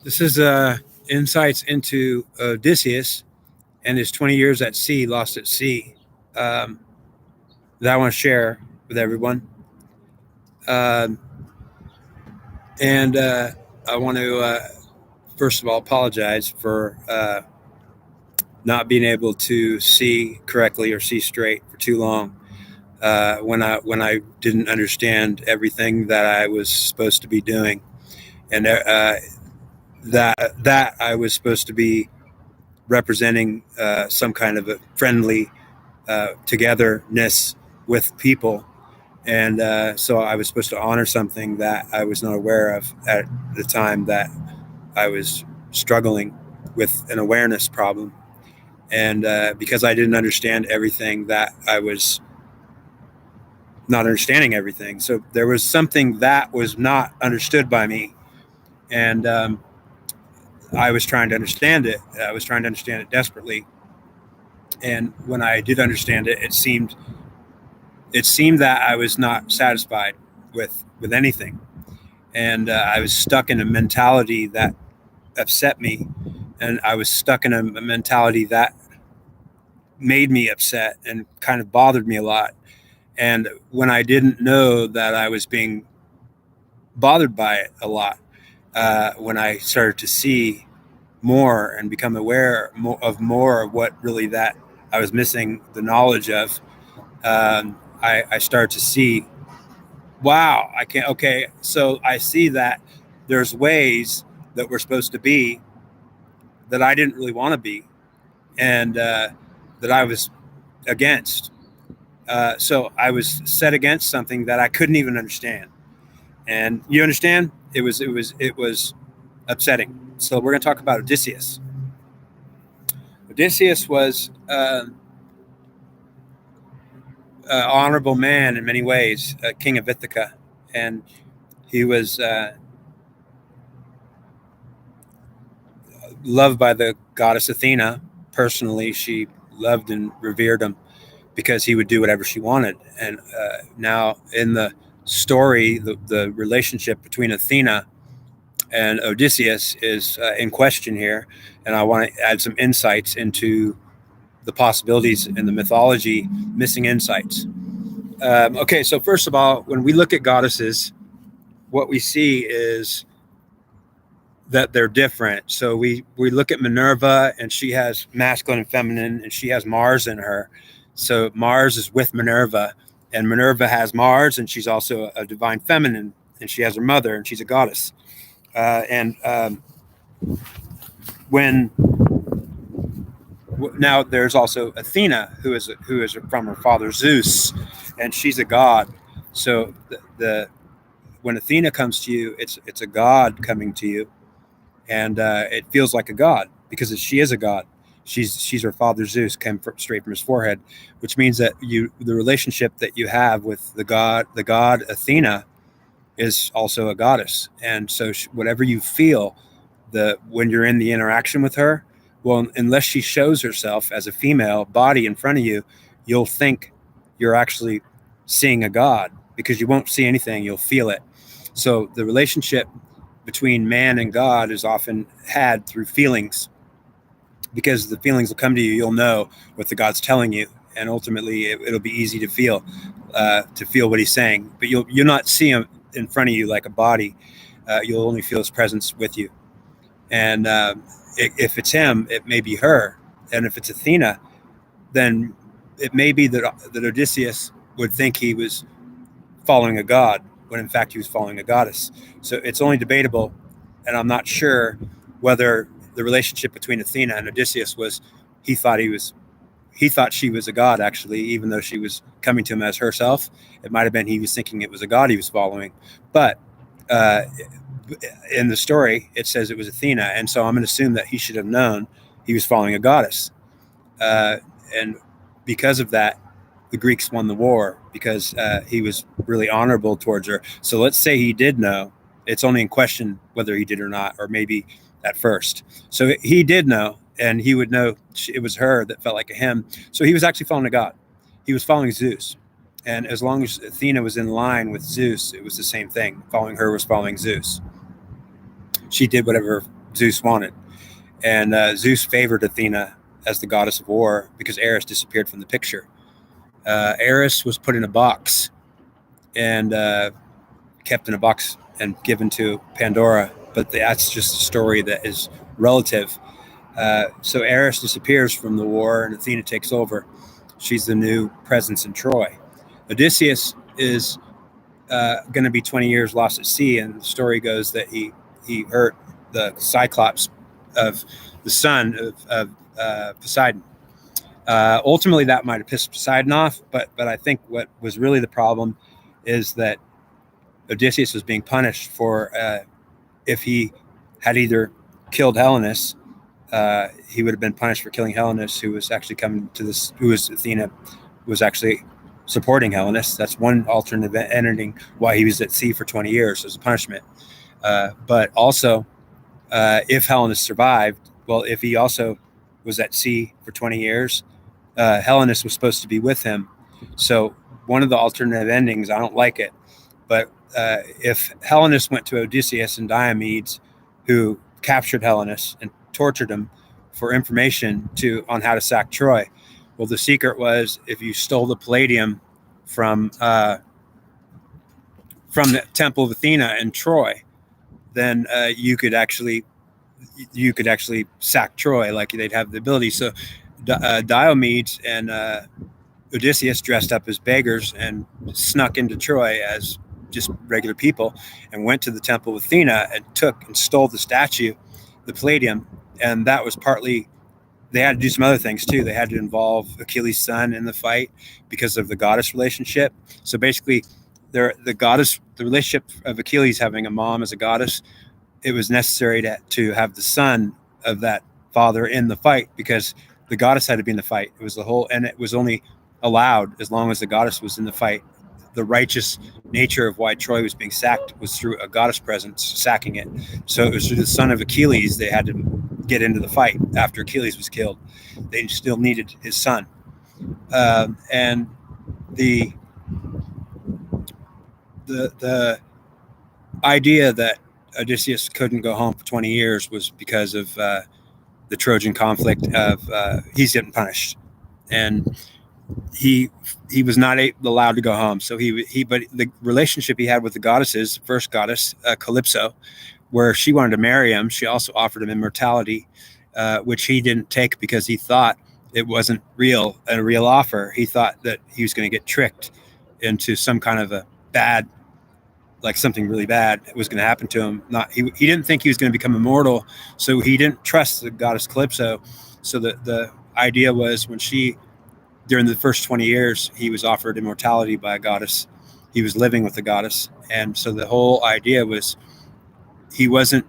This is insights into Odysseus and his 20 years at sea, lost at sea, um, that I want to share with everyone. Um, and I want to, first of all, apologize for not being able to see correctly or see straight for too long. When I didn't understand everything that I was supposed to be doing, and that I was supposed to be representing some kind of a friendly togetherness with people. And so I was supposed to honor something that I was not aware of at the time that I was struggling with an awareness problem. And because I didn't understand everything, that I was not understanding everything. So there was something that was not understood by me. And I was trying to understand it. I was trying to understand it desperately. And when I did understand it, it seemed that I was not satisfied with anything, and I was stuck in a mentality that upset me, and I was stuck in a mentality that made me upset and kind of bothered me a lot. And when I didn't know that I was being bothered by it a lot, when I started to see more and become aware more of what really that I was missing the knowledge of, I started to see, wow, I can't. Okay, so I see that there's ways that we're supposed to be that I didn't really want to be, and that I was against. So I was set against something that I couldn't even understand. And you understand? It was upsetting. So we're going to talk about Odysseus. Odysseus was an honorable man in many ways, king of Ithaca, and he was loved by the goddess Athena. Personally, she loved and revered him because he would do whatever she wanted. And now in the story, the relationship between Athena and Odysseus is in question here. And I want to add some insights into the possibilities in the mythology, missing insights. Okay, so first of all, when we look at goddesses, what we see is that they're different. So we look at Minerva, and she has masculine and feminine, and she has Mars in her. So Mars is with Minerva, and Minerva has Mars, and she's also a divine feminine, and she has her mother, and she's a goddess. And when Now there's also Athena, who is from her father Zeus, and she's a god. So the when Athena comes to you, it's a god coming to you, and it feels like a god because she is a god. She's her father Zeus, came straight from his forehead, which means that the relationship that you have with the god Athena, is also a goddess. And so whatever you feel, when you're in the interaction with her, well, unless she shows herself as a female body in front of you, you'll think you're actually seeing a god because you won't see anything, you'll feel it. So the relationship between man and God is often had through feelings, because the feelings will come to you. You'll know what the God's telling you, and ultimately it'll be easy to feel what He's saying. But you'll not see Him in front of you like a body. You'll only feel His presence with you. And if it's Him, it may be her. And if it's Athena, then it may be that Odysseus would think he was following a god, when in fact he was following a goddess. So it's only debatable, and I'm not sure whether the relationship between Athena and Odysseus was he thought she was a god, actually, even though she was coming to him as herself. It might have been he was thinking it was a god he was following. But uh, in the story, it says it was Athena, and so I'm going to assume that he should have known he was following a goddess. And because of that, the Greeks won the war, because he was really honorable towards her. So let's say he did know. It's only in question whether he did or not, or maybe at first. So he did know, and he would know it was her that felt like a him. So he was actually following a god. He was following Zeus. And as long as Athena was in line with Zeus, it was the same thing. Following her was following Zeus. She did whatever Zeus wanted. And Zeus favored Athena as the goddess of war because Eris disappeared from the picture. Eris was put in a box and kept in a box and given to Pandora, but that's just a story that is relative. So Eris disappears from the war and Athena takes over. She's the new presence in Troy. Odysseus is going to be 20 years lost at sea, and the story goes that he hurt the Cyclops of the son of Poseidon. Ultimately, that might have pissed Poseidon off, but I think what was really the problem is that Odysseus was being punished for if he had either killed Helenus, he would have been punished for killing Helenus, who was actually coming to this, who was Athena, was actually supporting Helenus. That's one alternate ending why he was at sea for 20 years as a punishment. But also, if Helenus survived, well, if he also was at sea for 20 years, Helenus was supposed to be with him. So one of the alternative endings, I don't like it, but if Helenus went to Odysseus and Diomedes, who captured Helenus and tortured him for information on how to sack Troy, well, the secret was if you stole the palladium from the Temple of Athena in Troy, then you could actually sack Troy, like they'd have the ability. So Diomedes and Odysseus dressed up as beggars and snuck into Troy as just regular people and went to the Temple of Athena and took and stole the statue, the palladium. And that was partly, they had to do some other things too. They had to involve Achilles' son in the fight because of the goddess relationship. So basically, the relationship of Achilles having a mom as a goddess, it was necessary to have the son of that father in the fight because the goddess had to be in the fight. It was and it was only allowed as long as the goddess was in the fight. The righteous nature of why Troy was being sacked was through a goddess presence sacking it. So it was through the son of Achilles they had to get into the fight after Achilles was killed. They still needed his son. And the idea that Odysseus couldn't go home for 20 years was because of the Trojan conflict of he's getting punished. And he was not allowed to go home. So but the relationship he had with the goddesses, first goddess, Calypso, where she wanted to marry him, she also offered him immortality, which he didn't take because he thought it wasn't a real offer. He thought that he was going to get tricked into some kind of a bad, like something really bad was going to happen to him. He didn't think he was going to become immortal, so he didn't trust the goddess Calypso. So the idea was during the first 20 years, he was offered immortality by a goddess. He was living with the goddess. And so the whole idea was he wasn't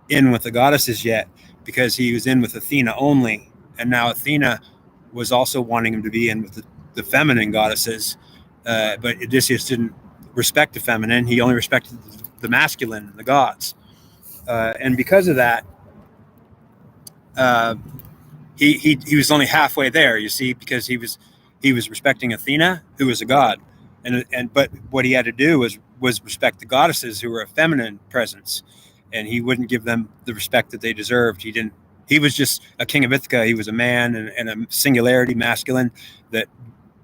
in with the goddesses yet because he was in with Athena only. And now Athena was also wanting him to be in with the feminine goddesses. But Odysseus didn't respect the feminine. He only respected the masculine, the gods. And because of that, he was only halfway there, you see, because he was respecting Athena, who was a god, but what he had to do was respect the goddesses, who were a feminine presence, and he wouldn't give them the respect that they deserved. He was just a king of Ithaca. He was a man and a singularity, masculine, that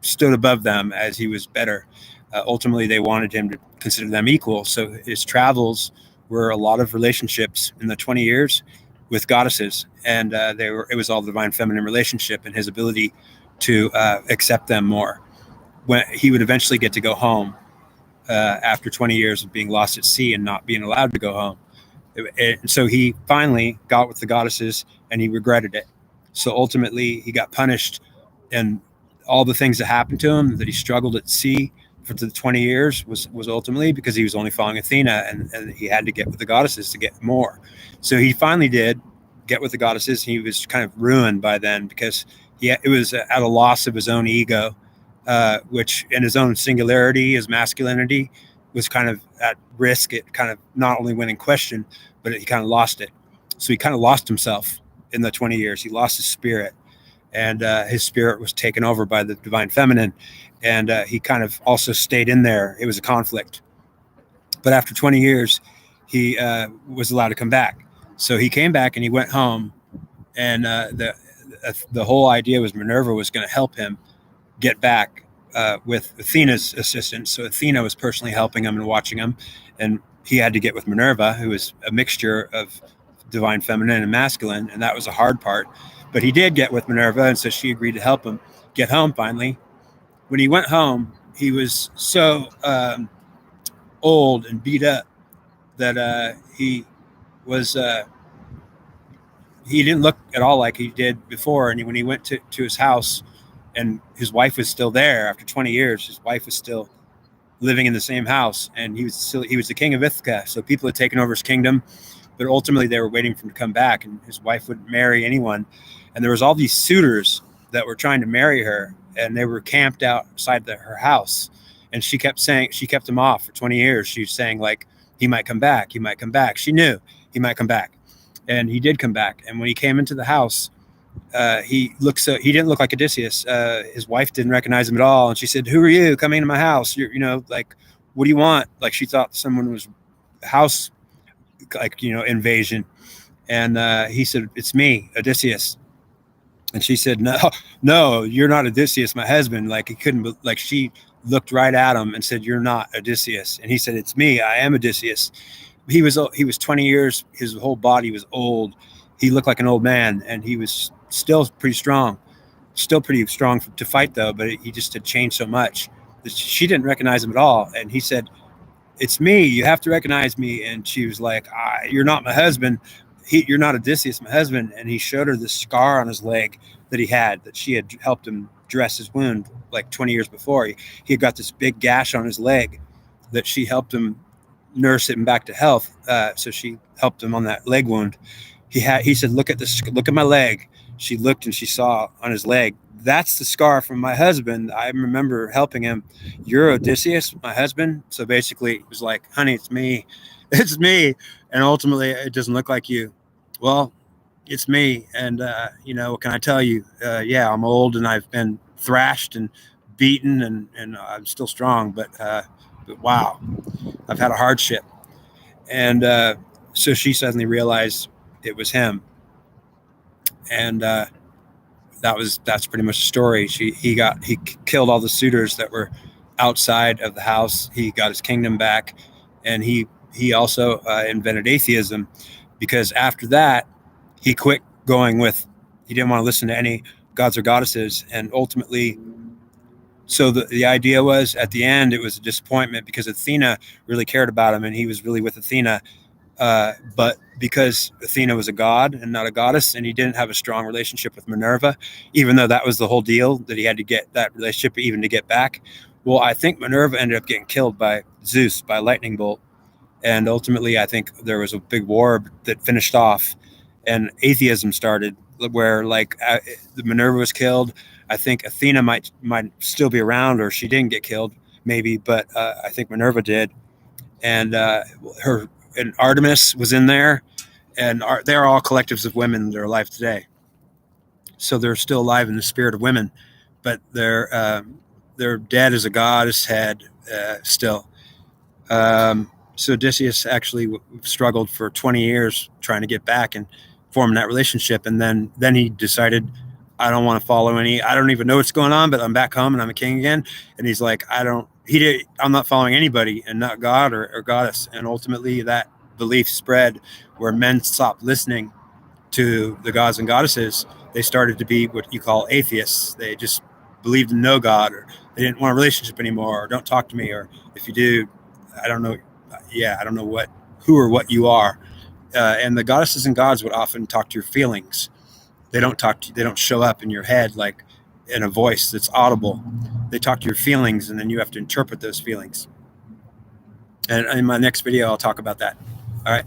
stood above them as he was better. Ultimately, they wanted him to consider them equal. So his travels were a lot of relationships in the 20 years with goddesses, and it was all the divine feminine relationship and his ability to accept them more. When he would eventually get to go home after 20 years of being lost at sea and not being allowed to go home. So he finally got with the goddesses and he regretted it. So ultimately he got punished, and all the things that happened to him, that he struggled at sea for the 20 years was ultimately because he was only following Athena, and he had to get with the goddesses to get more. So he finally did get with the goddesses. He was kind of ruined by then because it was at a loss of his own ego, which in his own singularity, his masculinity was kind of at risk. It kind of not only went in question, but he kind of lost it. So he kind of lost himself in the 20 years. He lost his spirit, and his spirit was taken over by the divine feminine. And he kind of also stayed in there. It was a conflict. But after 20 years, he was allowed to come back. So he came back and he went home, and the whole idea was Minerva was going to help him get back with Athena's assistance. So Athena was personally helping him and watching him, and he had to get with Minerva, who was a mixture of divine feminine and masculine, and that was a hard part. But he did get with Minerva, and so she agreed to help him get home finally. When he went home, he was so old and beat up that he was he didn't look at all like he did before. And when he went to his house, and his wife was still there after 20 years, his wife was still living in the same house, and he was the king of Ithaca. So people had taken over his kingdom, but ultimately they were waiting for him to come back, and his wife wouldn't marry anyone. And there was all these suitors that were trying to marry her, and they were camped outside her house. And she kept them off for 20 years. She was saying, like, he might come back. He might come back. She knew he might come back. And he did come back. And when he came into the house, he didn't look like Odysseus. His wife didn't recognize him at all. And she said, "Who are you coming into my house? Like, what do you want?" Like, she thought someone was house, like, invasion. And he said, "It's me, Odysseus." And she said, no, you're not Odysseus, my husband. Like, he couldn't, like, she looked right at him and said, "You're not Odysseus." And he said, "It's me. I am Odysseus." He was 20 years. His whole body was old. He looked like an old man, and he was still pretty strong to fight, though. But he just had changed so much that she didn't recognize him at all. And he said, "It's me. You have to recognize me." And she was like, "You're not my husband. You're not Odysseus, my husband." And he showed her the scar on his leg that she had helped him dress his wound like 20 years before. He had got this big gash on his leg that she helped him nurse him back to health. So she helped him on that leg wound. He said, look at my leg." She looked and she saw on his leg, "That's the scar from my husband. I remember helping him. You're Odysseus, my husband." So basically it was like, "Honey, it's me. It's me. And ultimately it doesn't look like you." "Well, it's me. And, what can I tell you? Yeah, I'm old and I've been thrashed and beaten, and I'm still strong, but wow, I've had a hardship." And so she suddenly realized it was him. And that's pretty much the story. He killed all the suitors that were outside of the house. He got his kingdom back, and he also invented atheism, because after that he quit he didn't want to listen to any gods or goddesses. And ultimately, so the idea was, at the end, it was a disappointment because Athena really cared about him and he was really with Athena. But because Athena was a god and not a goddess, and he didn't have a strong relationship with Minerva, even though that was the whole deal, that he had to get that relationship even to get back. Well, I think Minerva ended up getting killed by Zeus by a lightning bolt. And ultimately, I think there was a big war that finished off, and atheism started, where, like, the Minerva was killed. I think Athena might still be around, or she didn't get killed, maybe, but I think Minerva did. And and Artemis was in there, and they're all collectives of women that are alive today. So they're still alive in the spirit of women, but they're dead as a goddess head still. So Odysseus actually struggled for 20 years trying to get back and form that relationship. And then he decided, "I don't want to follow I don't even know what's going on, but I'm back home and I'm a king again." And he's like, I'm not following anybody, and not God or goddess. And ultimately that belief spread, where men stopped listening to the gods and goddesses. They started to be what you call atheists. They just believed in no God, or they didn't want a relationship anymore, or "Don't talk to me," or "If you do, I don't know. I don't know who or what you are." And the goddesses and gods would often talk to your feelings. They don't show up in your head like in a voice that's audible. They talk to your feelings, and then you have to interpret those feelings. And in my next video, I'll talk about that. All right.